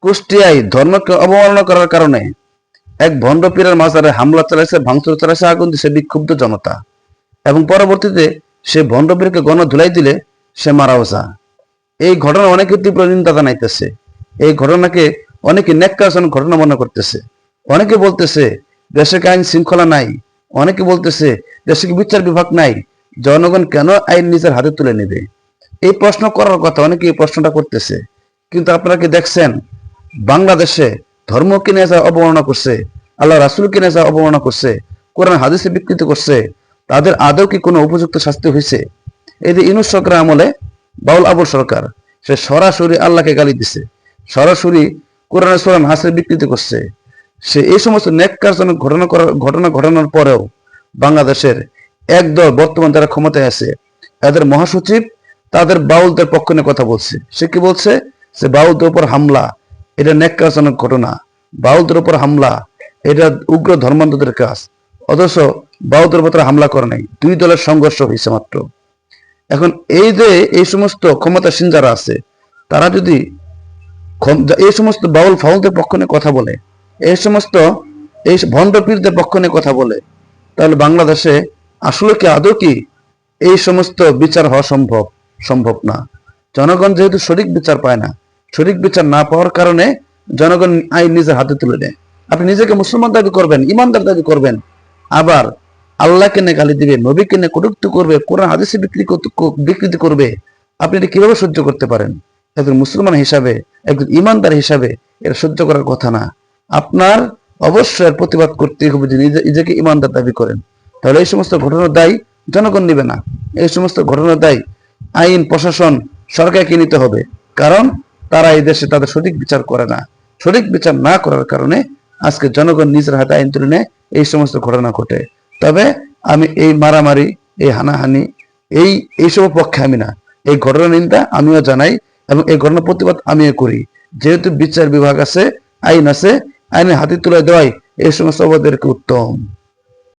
কুষ্টিয়ায় ধর্মকে অবমাননা করার কারণে এক ভণ্ড পীরের মাজারে হামলা চালাইছে, ভাঙচুর চালাইছে, আগুন দিছে বিক্ষুব্ধ জনতা এবং পরবর্তীতে সে ভণ্ড পীরকে গণধুলাই দিলে সে মারাও যায়। এই ঘটনা অনেকে তীব্র নিন্দা জানাইতেছে। এই ঘটনাকে অনেকে ন্যাক্কারজনক ঘটনা মনে করতেছে। অনেকে বলতেছে দেশে কি আইন শৃঙ্খলা নাই, অনেকে বলতেছে দেশে কি বিচার বিভাগ নাই, জনগণ কেন আইন নিজের হাতে তুলে নেবে? এই প্রশ্ন করার কথা, অনেকে এই প্রশ্নটা করতেছে। কিন্তু আপনারা কি দেখছেন বাংলাদেশে ধর্মকে নিয়ে যা অবমাননা করছে, আল্লাহ রাসূলকে নিয়ে যা অবমাননা করছে, কোরআন হাদিসে বিকৃত করছে, তাদের আদৌ কি কোনো উপযুক্ত শাস্তি হয়েছে? এই যে ইউনূস সরকার আমলে বাউল আবুল সরকার, সে সরাসরি আল্লাহকে গালি দিছে, সরাসরি কোরআন সূরা নাসের বিকৃতি করছে। সে এই সমস্ত ন্যাক্কারজনক ঘটনা ঘটানোর পরেও বাংলাদেশের একদল বর্তমান যারা ক্ষমতায় আছে, এদের মহাসচিব তাদের বাউলদের পক্ষ নিয়ে কথা বলছে। সে কি বলছে? যে বাউলদের উপর হামলা এটা ন্যাক্কারজনক ঘটনা, বাউলদের উপর হামলা এটা উগ্র ধর্মান্ধদের কাজ। অথচ বাউলদের উপর হামলা করে নাই, দুই দলের সংঘর্ষ হয়েছে মাত্র। এখন এই যে এই সমস্ত ক্ষমতাসীন যারা আছে, তারা যদি এই সমস্ত বাউল ফাউলদের পক্ষ নিয়ে কথা বলে, এই সমস্ত এই ভণ্ড পীরদের পক্ষ নিয়ে কথা বলে, তাহলে বাংলাদেশে আসলে কি আদৌ কি এই সমস্ত বিচার হওয়া সম্ভব না। জনগণ যেহেতু সঠিক বিচার পায় না, সঠিক বিচার না পাওয়ার কারণে জনগণ আইন নিজের হাতে তুলে নেয়। আপনি নিজেকে মুসলমান দাবি করবেন, ইমানদার দাবি করবেন, আবার আল্লাহকে নিয়ে গালি দিবে, নবীকে নিয়ে কটূক্তি করবে, কোরআন হাদিসে বিকৃতি করবে। আপনি এটা কিভাবে সহ্য করতে পারেন? একজন মুসলমান হিসাবে, একজন ইমানদার হিসাবে এটা সহ্য করার কথা না। আপনার অবশ্যই প্রতিবাদ করতে হবে যে নিজেকে ইমানদার দাবি করেন। তাহলে এই সমস্ত ঘটনার দায় জনগণ নিবে না, এই সমস্ত ঘটনার দায় আইন প্রশাসন সরকারকে নিতে হবে। কারণ তারা এই দেশে তাদের সঠিক বিচার করে না। সঠিক বিচার না করার কারণে আজকে জনগণ নিজের হাতে আইন তুলে নেয়, এই সমস্ত ঘটনা ঘটে। তবে আমি এই মারামারি, এই হানাহানি, এইসব পক্ষে আমি না। এই ঘটনা নিন্দা আমিও জানাই এবং এই ঘটনার প্রতিবাদ আমিও করি। যেহেতু বিচার বিভাগ আছে, আইন আছে, আইনের হাতে তুলে দেওয়াই এই সমস্ত অপরাধীদেরকে উত্তম।